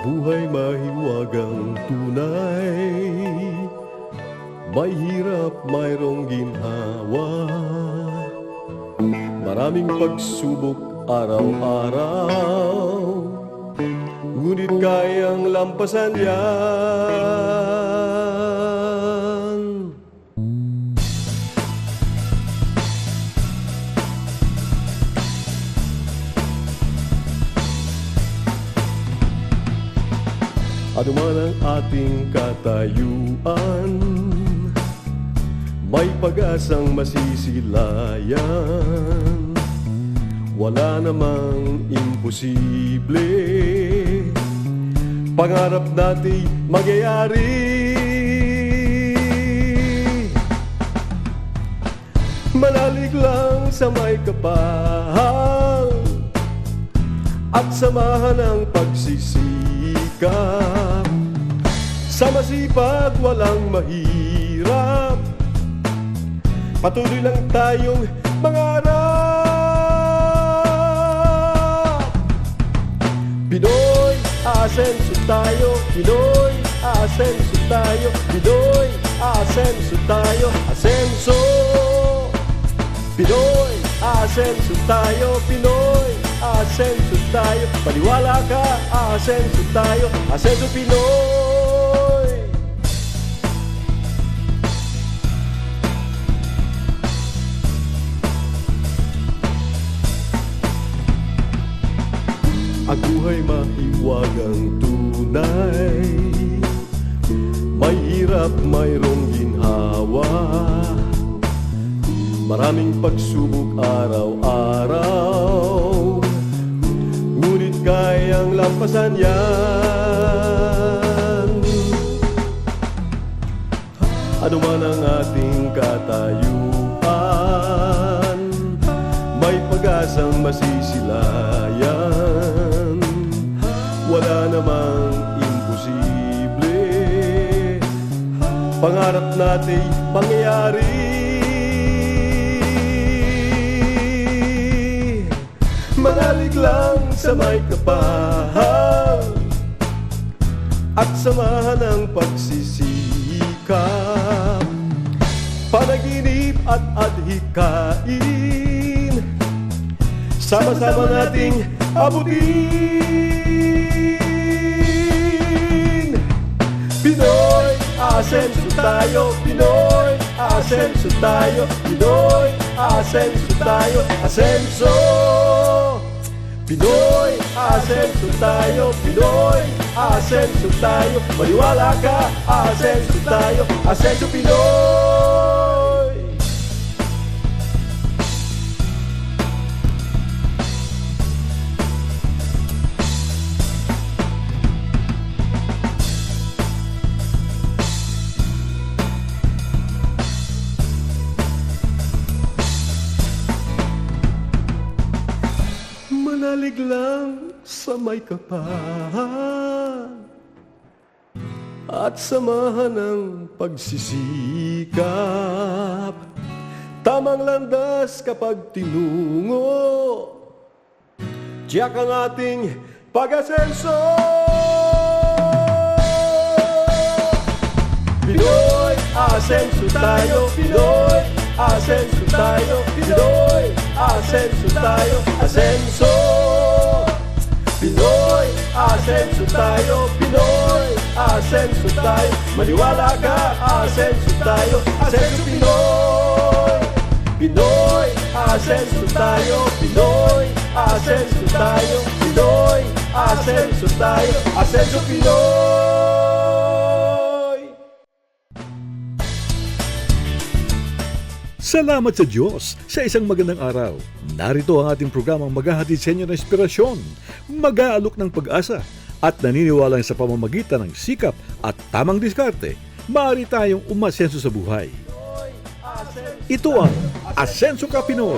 buhay mahiwagang tunay, may hirap mayroong ginhawa, maraming pagsubok araw-araw, ngunit kayang lampasan yan. Ano man ang ating katayuan, may pag-asang masisilayan. Wala namang imposible, pangarap natin magyayari. Manalig lang sa may kapal at samahan ang pagsisikap. Sa masipag walang mahirap, patuloy lang tayong mangarap. Pinoy, asenso tayo. Pinoy, asenso tayo. Pinoy, asenso tayo. Asenso. Pinoy, asenso tayo. Pinoy, asenso tayo. Paniwala ka, asenso tayo. Asenso Pinoy. Ang buhay mahiwagang tunay, may hirap mayroong ginhawa, maraming pagsubok araw-araw, ngunit kayang lampasan yan. Ano man ang ating katayuan, may pag-asang masisilayan. Wala namang imposible, pangarap natin mangyayari. Manalig lang sa may kapal at samahan ang pagsisikap. Panaginip at adhikain, sama-sama nating abutin. Pinoy, asenso tayo. Pinoy, asenso tayo. Pinoy, asenso tayo. Asenso. Pinoy, asenso tayo. Pinoy, asenso tayo. Maniwala ka, asenso tayo. Asenso Pinoy. Manalig lang sa may kapal at samahan ng pagsisikap. Tamang landas kapag tinungo, tiyak ang ating pag-asenso. Pinoy, asenso tayo. Pinoy, asenso tayo. Pinoy, asenso tayo. Asenso. Pinoy, asenso tayo. Pinoy, asenso tayo. Maniwala ka, asenso tayo. Asenso Pinoy. Pinoy, asenso tayo. Pinoy, asenso tayo. Pinoy, asenso tayo. Asenso Pinoy. Salamat sa Diyos sa isang magandang araw. Narito ang ating programang maghahatid sa inyo ng inspirasyon, mag-aalok ng pag-asa, at naniniwala sa pamamagitan ng sikap at tamang diskarte, maaari tayong umasenso sa buhay. Ito ang Asenso Ka Pinoy!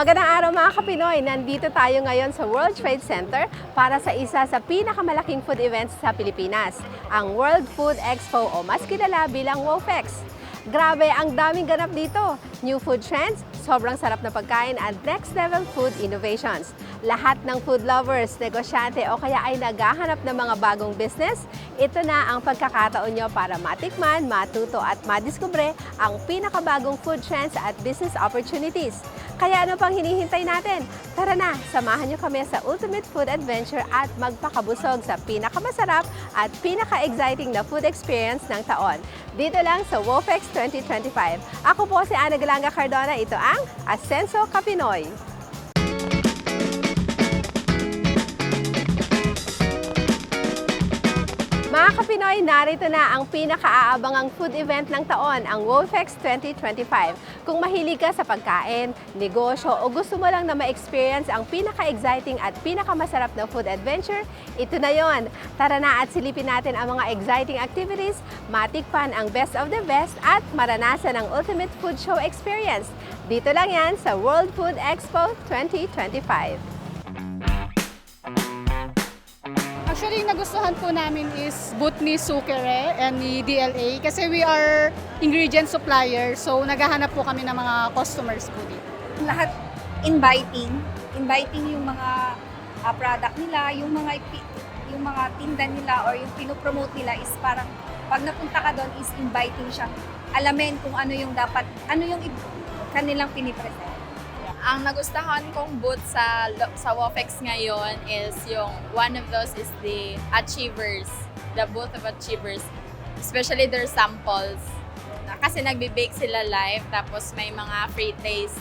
Magandang araw mga Kapinoy! Nandito tayo ngayon sa World Trade Center para sa isa sa pinakamalaking food events sa Pilipinas, ang World Food Expo o mas kilala bilang WOFEX. Grabe, ang daming ganap dito. New food trends, sobrang sarap na pagkain at next level food innovations. Lahat ng food lovers, negosyante o kaya ay naghahanap ng mga bagong business, ito na ang pagkakataon nyo para matikman, matuto at madiskubre ang pinakabagong food trends at business opportunities. Kaya ano pang hinihintay natin? Tara na, samahan nyo kami sa Ultimate Food Adventure at magpakabusog sa pinakamasarap at pinaka-exciting na food experience ng taon. Dito lang sa WOFEX 2025. Ako po si Ana Galanga Cardona. Ito ang Asenso Ka Pinoy. Mga Kapinoy, narito na ang pinaka-aabangang food event ng taon, ang WOFEX 2025. Kung mahilig ka sa pagkain, negosyo o gusto mo lang na ma-experience ang pinaka-exciting at pinaka-masarap na food adventure, ito na yon. Tara na at silipin natin ang mga exciting activities, matikpan ang best of the best at maranasan ang ultimate food show experience. Dito lang yan sa World Food Expo 2025. Actually, nagustuhan po namin is booth ni Sukere and ni DLA kasi we are ingredient supplier. So, naghahanap po kami ng mga customers po dito. Lahat inviting yung mga product nila, yung mga tinda nila or yung pinopromote nila is parang pag napunta ka doon is inviting siyang alamin kung ano yung kanilang pinipresent. Ang nagustuhan kong booth sa WOFEX ngayon is yung one of those is the Achievers, the booth of Achievers, especially their samples. Kasi nagbe-bake sila live, tapos may mga free taste.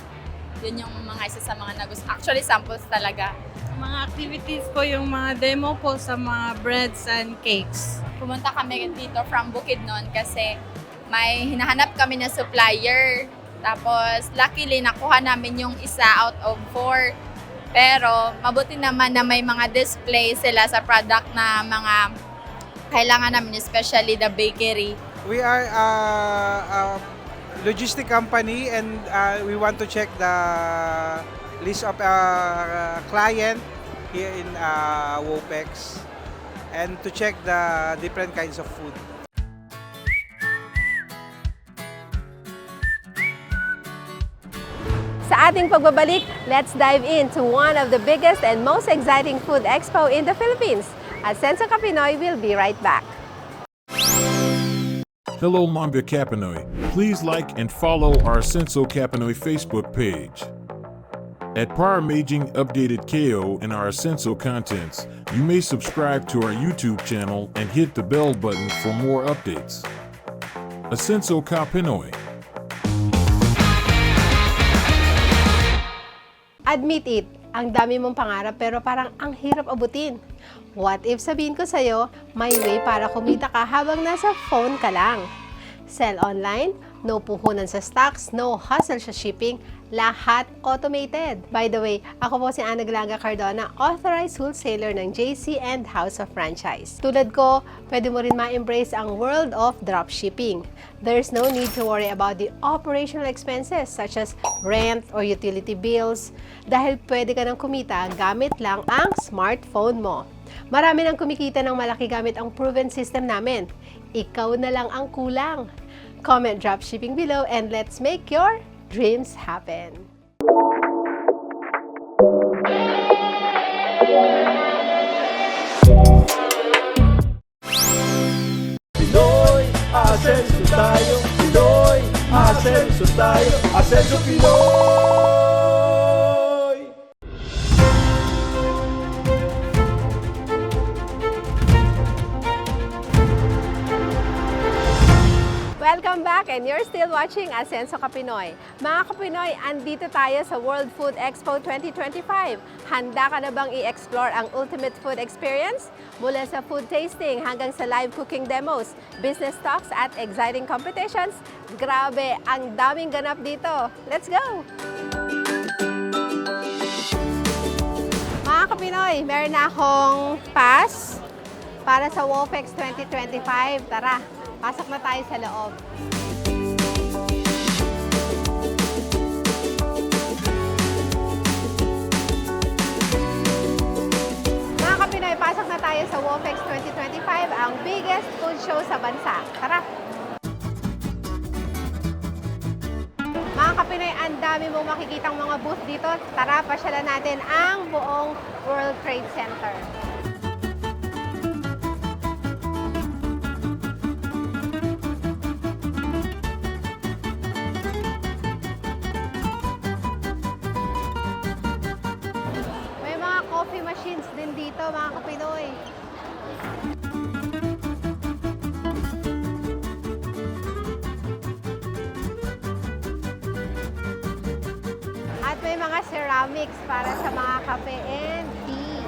Yun yung mga isa sa mga nagustuhan. Actually, samples talaga. Mga activities po, yung mga demo po sa mga breads and cakes. Pumunta kami dito from Bukidnon kasi may hinahanap kami na supplier. Tapos, luckily, nakuha namin yung isa out of 4. Pero, mabuti naman na may mga display sila sa product na mga kailangan namin, especially the bakery. We are a logistic company and we want to check the list of client here in WOFEX and to check the different kinds of food. Sa ating pagbabalik, let's dive into one of the biggest and most exciting food expo in the Philippines. Asenso Ka Pinoy will be right back. Hello, Mambia Kapinoy. Please like and follow our Senso Kapinoy Facebook page. At Paramaging Updated KO and our Senso contents, you may subscribe to our YouTube channel and hit the bell button for more updates. Asenso Kapinoy. Admit it, ang dami mong pangarap pero parang ang hirap abutin. What if sabihin ko sa'yo, may way para kumita ka habang nasa phone ka lang? Sell online, no puhunan sa stocks, no hustle sa shipping, lahat automated. By the way, ako po si Ana Galanga Cardona, authorized wholesaler ng JC and House of Franchise. Tulad ko, pwede mo rin ma-embrace ang world of dropshipping. There's no need to worry about the operational expenses such as rent or utility bills dahil pwede ka nang kumita gamit lang ang smartphone mo. Marami nang kumikita ng malaki gamit ang proven system namin. Ikaw na lang ang kulang. Comment dropshipping below and let's make your dreams happen. Pinoy, asenso tayo. Pinoy, asenso tayo. Asenso Pinoy! Welcome back and you're still watching Asenso Ka Pinoy. Mga Kapinoy, andito tayo sa World Food Expo 2025. Handa ka na bang i-explore ang ultimate food experience? Mula sa food tasting hanggang sa live cooking demos, business talks at exciting competitions, grabe, ang daming ganap dito. Let's go! Mga Kapinoy, meron na akong pass para sa WOFEX 2025. Tara! Pasok na tayo sa loob. Mga Kapinoy, pasok na tayo sa WOFEX 2025, ang biggest food show sa bansa. Tara! dami mong makikitang mga booth dito. Tara, pasyalan natin ang buong World Trade Center. May mga coffee machines din dito, mga kapinoy. At may mga ceramics para sa mga kape and tea.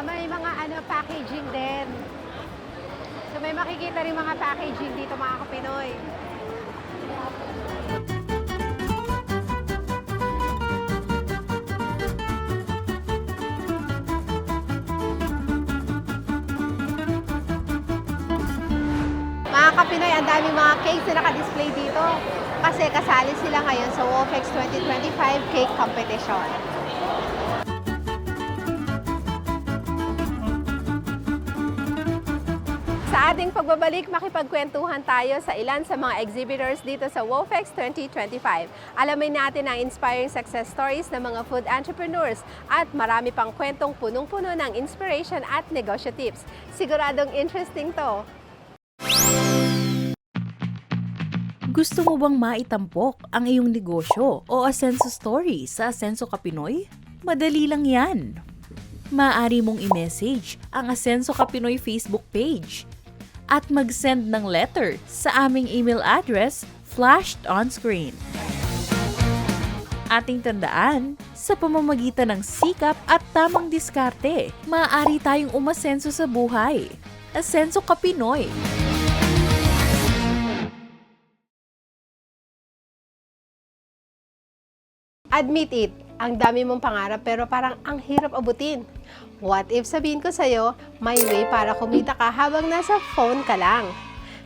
May mga packaging din. So may makikita rin mga packaging dito, mga kapinoy. Mga kapinoy, ang daming mga cakes na naka-display dito kasi kasali sila ngayon sa WOFEX 2025 Cake Competition. Sa ating pagbabalik, makipagkwentuhan tayo sa ilan sa mga exhibitors dito sa WOFEX 2025. Alamin natin ang inspiring success stories ng mga food entrepreneurs at marami pang kwentong punong-puno ng inspiration at negosyo tips. Siguradong interesting to. Gusto mo bang maitampok ang iyong negosyo o asenso story sa Asenso Ka Pinoy? Madali lang yan. Maaari mong i-message ang Asenso Ka Pinoy Facebook page at mag-send ng letter sa aming email address flashed on screen. Ating tandaan, sa pamamagitan ng sikap at tamang diskarte, maaari tayong umasenso sa buhay. Asenso Ka Pinoy. Admit it, ang dami mong pangarap pero parang ang hirap abutin. What if sabihin ko sa'yo, may way para kumita ka habang nasa phone ka lang?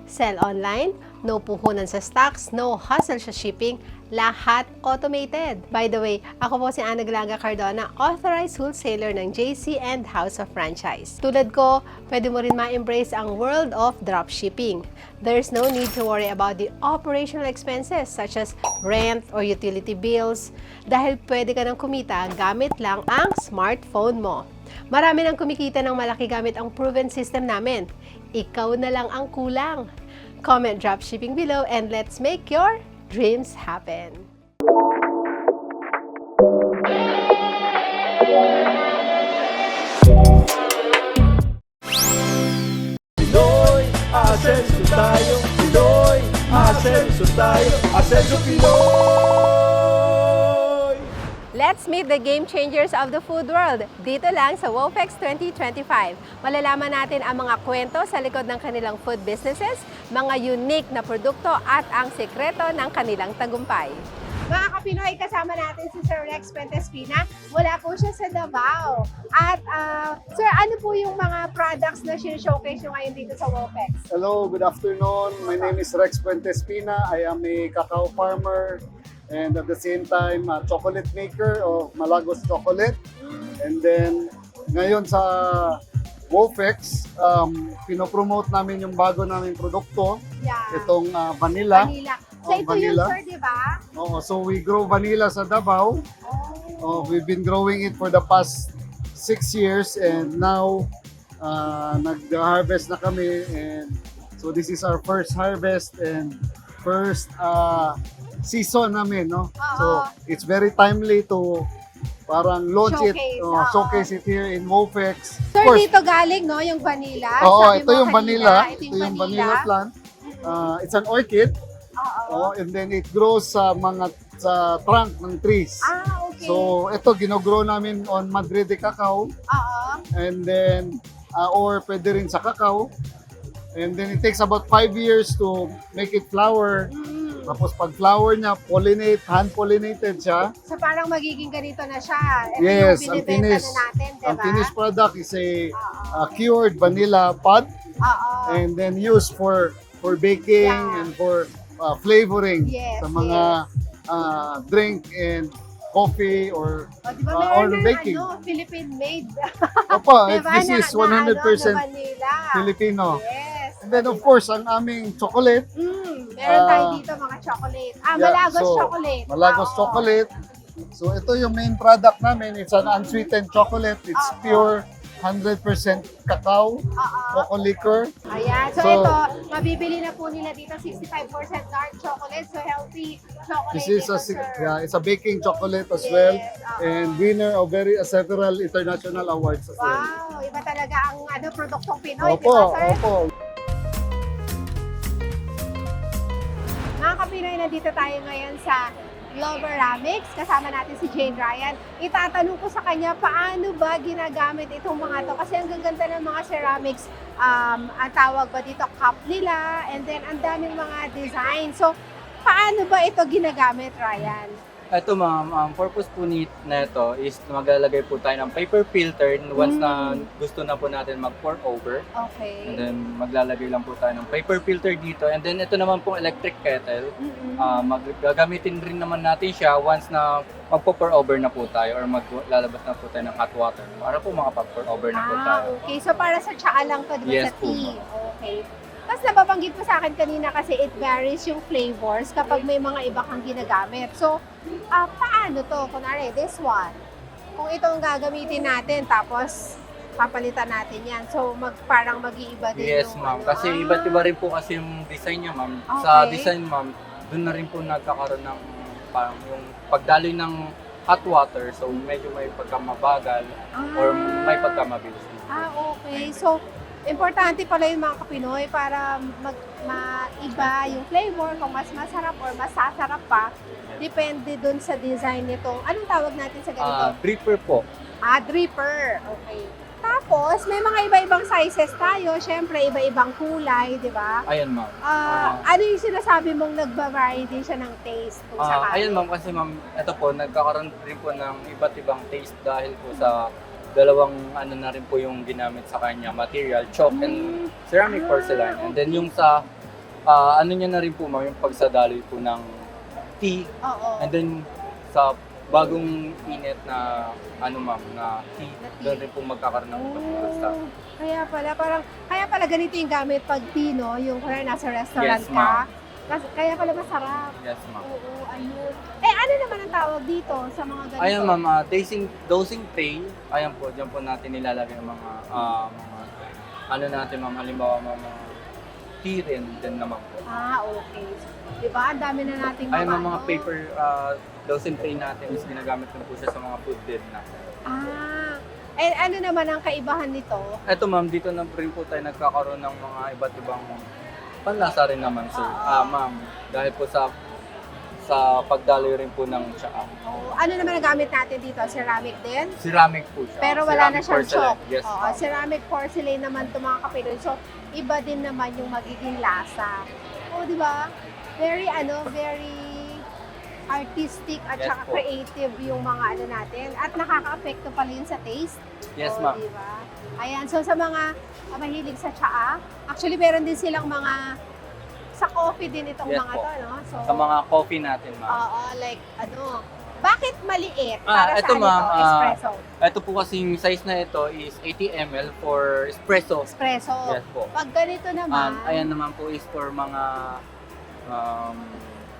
Sell online, no puhunan sa stocks, no hustle sa shipping, lahat automated. By the way, ako po si Ana Galanga Cardona, authorized wholesaler ng JC and House of Franchise. Tulad ko, pwede mo rin ma-embrace ang world of dropshipping. There's no need to worry about the operational expenses such as rent or utility bills dahil pwede ka nang kumita gamit lang ang smartphone mo. Marami nang kumikita ng malaki gamit ang proven system namin. Ikaw na lang ang kulang. Comment dropshipping below and let's make your dreams happen. Pinoy, asenso tayo. Pinoy, asenso tayo. Asenso Pinoy! Let's meet the game changers of the food world. Dito lang sa WOFEX 2025. Malalaman natin ang mga kwento sa likod ng kanilang food businesses, mga unique na produkto at ang sekreto ng kanilang tagumpay. Mga kapinoy, kasama natin si Sir Rex Pentespina. Mula po siya sa Davao. At Sir, ano po yung mga products na showcase nyo ngayon dito sa WOFEX? Hello, good afternoon. My name is Rex Pentespina. I am a cacao farmer and at the same time chocolate maker of Malagos Chocolate. And then ngayon sa WOFEX, pinopromote namin yung bago naming produkto, itong vanilla. So ito vanilla. yung sir, di ba? Oo, so we grow vanilla sa Davao. We've been growing it for the past 6 years and now nag-harvest na kami, and so this is our first harvest and first season namin, no? So it's very timely to parang launch showcase it here in WOFEX. Sir, dito galing, no, yung vanilla. Oo, Sabi ito mo yung vanilla. kanina, Ito yung vanilla plant. It's an orchid. And then it grows sa sa trunk ng trees. Okay. So ito gino-grow namin on Madrid de cacao. And then or pwede rin sa cacao. And then it takes about 5 years to make it flower. Tapos pag flower niya, hand-pollinated siya. So parang magiging ganito na siya. Ito Yes, yung ang binibenta finish. na natin, diba? Ang finished product is a cured vanilla pod Oo. and then used for baking Yeah. and for flavoring Yes, sa mga drink and coffee or O, di ba or meron na baking. Philippine made. Opo, Diba? this is 100% na Manila. Filipino. Yes. And then of course, ang aming chocolate, Meron tayo dito mga chocolate. Malagos so, chocolate. Malagos Oo. chocolate. So ito yung main product namin. It's an unsweetened chocolate. It's pure 100% cacao, cocoa liquor. Ayan. So, So, ito, mabibili na po nila dito 65% dark chocolate. So, healthy chocolate. This is ito, a sir. it's a baking chocolate as Yes, well, oo. and winner of several international awards as well. Wow, iba talaga ang produktong Pinoy, di Opo, ba, sir? opo. Mga kapinoy, nandito tayo ngayon sa Globeramics. Kasama natin si Jane Ryan. Itatanong ko sa kanya, paano ba ginagamit itong mga to? Kasi ang gaganda ng mga ceramics, ang tawag ba dito, cup nila, and then ang daming mga design. So, paano ba ito ginagamit, Ryan? Ito ma'am, ang purpose po nito is maglalagay po tayo ng paper filter once na gusto na po natin mag-pour over. Okay. And then maglalagay lang po tayo ng paper filter dito. And then ito naman pong electric kettle. Gagamitin rin naman natin siya once na magpo-pour over na po tayo or maglalabas na po tayo ng hot water para po makapag-pour over na po tayo. Okay. So, para sa tsaa lang to, di ba, Yes sa po, tea? Okay. Tapos nababanggit mo sa akin kanina kasi it varies yung flavors kapag may mga iba kang ginagamit. So, paano to? Kunwari, this one. Kung ito ang gagamitin natin, tapos papalitan natin yan. So, parang mag-iiba din Yes yung ma'am, ano. kasi iba't iba rin po kasi yung design niya ma'am. Sa Okay. design ma'am, doon na rin po nagkakaroon ng parang yung pagdaloy ng hot water. So medyo may pagkamabagal or may pagkamabilis. Okay. So, importante pala yung mga Kapinoy para maiba yung flavor, kung mas masarap or masasarap pa, depende dun sa design nitong, anong tawag natin sa ganito? Dripper po. Dripper. Okay. Tapos, may mga iba-ibang sizes tayo. Siyempre, iba-ibang kulay, di ba? Ayan ma'am. Ano yung sinasabi mong nagba-vary din siya ng taste kung sakali? Ayan ma'am, kasi ma'am, ito po, nagkakaroon rin po ng iba't ibang taste dahil po sa dalawang ano na rin po yung ginamit sa kanya, material, chalk and ceramic porcelain. And then yung sa, ano niya na rin po ma'am, yung pagsadaloy po ng tea. Oo. And then sa bagong init na ano ma'am, na tea, doon rin po magkakaroon ng pagkakasta. Kaya pala ganito yung gamit pag tea, no? Yung kaya nasa restaurant Yes, ka. ma'am. Kaya pala masarap. Yes ma'am. Oo, ayun. Ano naman ang tawag dito sa mga ganito? Ayan ma'am, dosing tray. Ayan po, dyan po natin nilalagay ang mga ano natin ma'am, halimbawa mga tea rin din naman po. Okay. Diba? Ang dami na nating Ayan mga mga paper dosing tray natin is ginagamit din po siya sa mga food din natin. And ano naman ang kaibahan nito? Eto ma'am, dito na rin po tayo nagkakaroon ng mga iba't ibang panlasa rin naman sir. Ma'am, dahil po sa pagdaloy rin po ng tsaa. Ano naman ang gamit natin dito? Ceramic din? Ceramic po siya. Pero wala na Ceramic siyang porcelain. chalk. Yes, ma'am. Ceramic porcelain naman ito mga kapinoy. So, iba din naman yung magiging lasa. Di ba? Very artistic at Yes saka po. creative yung mga ano natin. At nakaka-apekto pala yun sa taste. Yes, ma'am. Diba? Ayan. So, sa mga mahilig sa tsaa, actually, meron din silang mga sa coffee din itong Yes mga po. to, no? So, Sa mga coffee natin ma'am. like, bakit maliit para Ito, sa ma'am, espresso? Ito po kasing size na ito is 80 ml for espresso. Espresso. Yes po. Pag ganito naman, Ayan naman po is for mga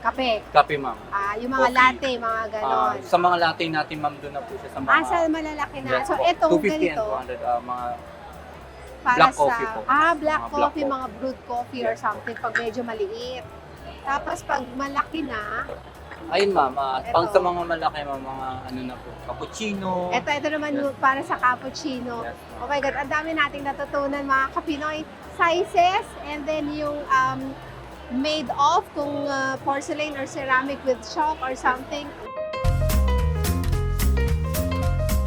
kape. ma'am. Yung mga Coffee. latte, mga ganon. Sa mga latte natin ma'am, doon na po siya sa mga sa malalaki na. Yes So, po. itong 250 ganito, and 200 mga para black sa, coffee po. black Mga black coffee, coffee. mga brewed coffee or something, pag medyo maliit. Tapos, pag malaki na, ayun ma'am, Ito. pang sa mga malaki ma'am, mga ano na po, cappuccino. ito naman Yes. para sa cappuccino. Yes, ma'am. Oh my God, ang dami nating natutunan mga Kapinoy sizes and then yung made of kung porcelain or ceramic with chalk or something.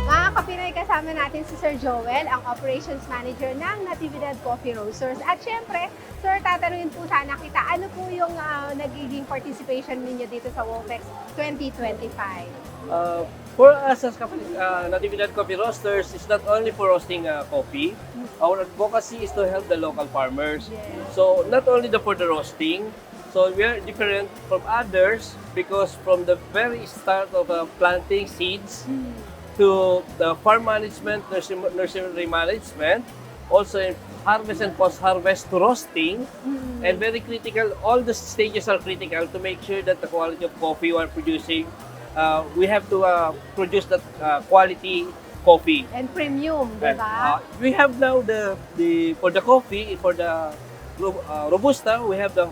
Mga Kapinoy, kasama kasama natin si Sir Joel, ang Operations Manager ng Natividad Coffee Roasters. At syempre, Sir, tatanungin po sana kita, ano po yung nagiging participation ninyo dito sa WOFEX 2025? For us as Natividad Coffee Roasters, it's not only for roasting coffee. Our advocacy is to help the local farmers. Yes. So not only for the roasting, so we are different from others because from the very start of planting seeds to the farm management, nursery management, also in harvest and post-harvest to roasting, and very critical, all the stages are critical to make sure that the quality of coffee we are producing, we have to produce that quality coffee. And premium, di ba? We have now for the coffee, for the Robusta, we have the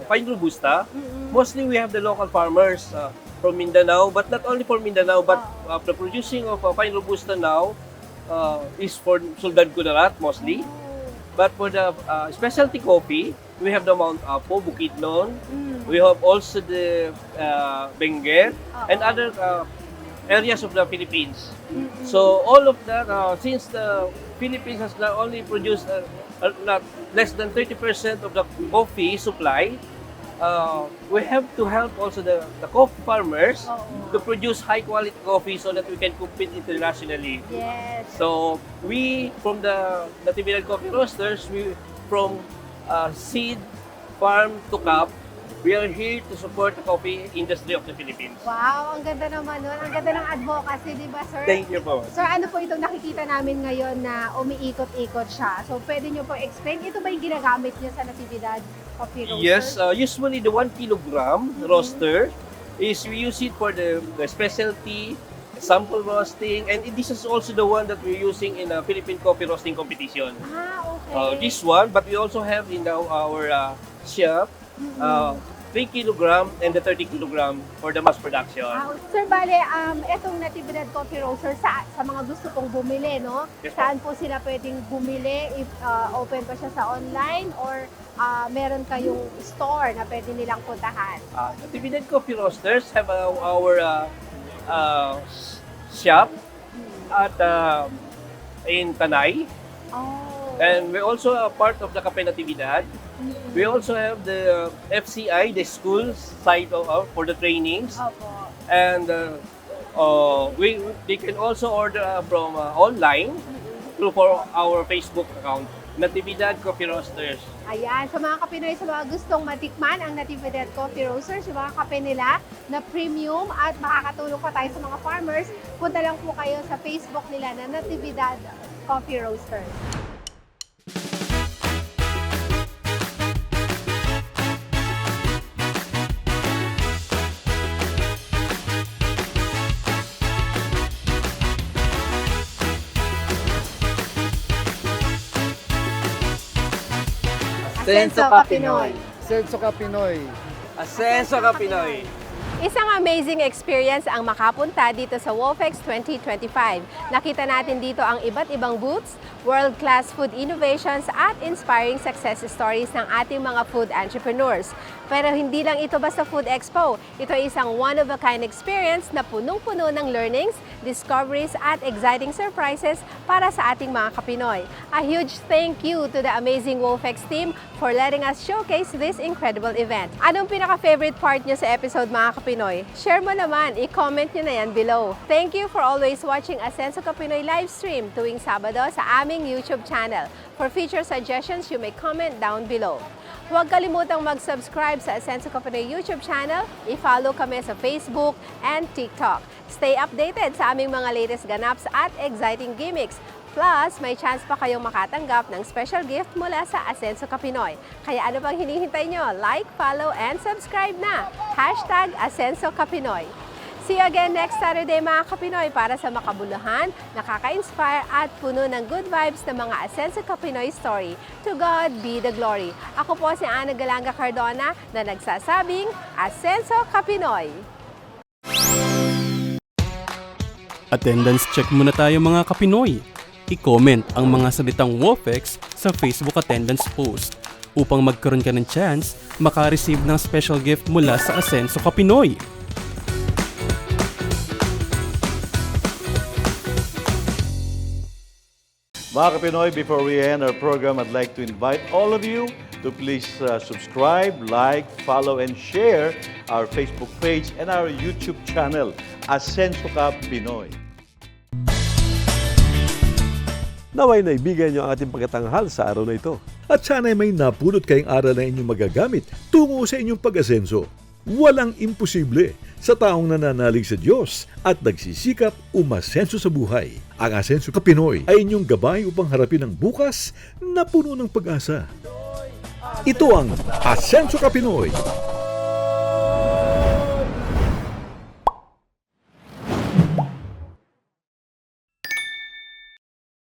fine Robusta. Mostly we have the local farmers from Mindanao, but not only for Mindanao, but the producing of fine Robusta now is for Soldad Kudarat mostly. But for the specialty coffee, we have the Mount Apo, Bukidnon. We have also the Benguet and other areas of the Philippines. So all of that, since the Philippines has not only produced not less than 30% of the coffee supply, we have to help also the coffee farmers to produce high quality coffee so that we can compete internationally. Yes. So we, from the Natividad Coffee Roasters, we from seed, farm to cup, we are here to support the coffee industry of the Philippines. Wow, ang ganda naman nun. Ang ganda ng advocacy, di ba, Sir? Thank you po. Sir, ano po itong nakikita namin ngayon na umiikot-ikot siya? So, pwede nyo po explain, ito ba yung ginagamit nyo sa Natividad Coffee Roasters? Yes, usually the 1 kilogram roaster is we use it for the specialty sample roasting, and this is also the one that we're using in a Philippine coffee roasting competition. Okay. This one, but we also have in our shop 3 kilogram and the 30 kilogram for the mass production. Sir, bale, etong Natividad Coffee Roasters, sa mga gusto pong bumili, no? Yes, Saan po sila pwedeng bumili? If open pa siya sa online or meron kayong store na pwede nilang puntahan? Natividad Coffee Roasters have our shop at in Tanay. And we're also a part of the Cafe Natividad. We also have the FCI, the school site for the trainings. And they can also order from online through for our Facebook account, Natividad Coffee Roasters. Ayan, sa mga kapinoy, sa mga gustong matikman ang Natividad Coffee Roasters, yung mga kape nila na premium at makakatulong pa tayo sa mga farmers, punta lang po kayo sa Facebook nila na Natividad Coffee Roasters. Asenso Ka Pinoy. Asenso Ka Pinoy. Asenso Ka Pinoy. Isang amazing experience ang makapunta dito sa WOFEX 2025. Nakita natin dito ang iba't ibang booths, world-class food innovations at inspiring success stories ng ating mga food entrepreneurs. Pero hindi lang ito basta Food Expo. Ito ay isang one-of-a-kind experience na punong-puno ng learnings, discoveries at exciting surprises para sa ating mga Kapinoy. A huge thank you to the amazing WOFEX team for letting us showcase this incredible event. Anong pinaka-favorite part nyo sa episode, mga Kapinoy? Share mo naman, i-comment nyo na yan below. Thank you for always watching Asenso Ka Pinoy live stream tuwing Sabado sa aming YouTube channel. For future suggestions, you may comment down below. Huwag kalimutang mag-subscribe sa Asenso Ka Pinoy YouTube channel, i-follow kami sa Facebook and TikTok. Stay updated sa aming mga latest ganaps at exciting gimmicks. Plus, may chance pa kayong makatanggap ng special gift mula sa Asenso Ka Pinoy. Kaya ano pang hinihintay nyo? Like, follow, and subscribe na! #Asenso Ka Pinoy. See you again next Saturday, mga Kapinoy, para sa makabuluhan, nakaka-inspire at puno ng good vibes ng mga Asenso Ka Pinoy story. To God be the glory. Ako po si Ana Galanga Cardona na nagsasabing Asenso Ka Pinoy. Attendance check muna tayo, mga Kapinoy. I-comment ang mga salitang WOFEX sa Facebook attendance post upang magkaroon ka ng chance maka-receive ng special gift mula sa Asenso Ka Pinoy. Mga Kapinoy, before we end our program, I'd like to invite all of you to please subscribe, like, follow, and share our Facebook page and our YouTube channel, Asenso Ka Pinoy. Naway naibigan niyo ang ating pagkatanghal sa araw na ito. At sana'y may napulot kayong aral na inyong magagamit tungo sa inyong pag-asenso. Walang imposible sa taong nananalig sa Diyos at nagsisikap umasenso sa buhay. Ang Asenso Ka Pinoy ay inyong gabay upang harapin ang bukas na puno ng pag-asa. Ito ang Asenso Ka Pinoy,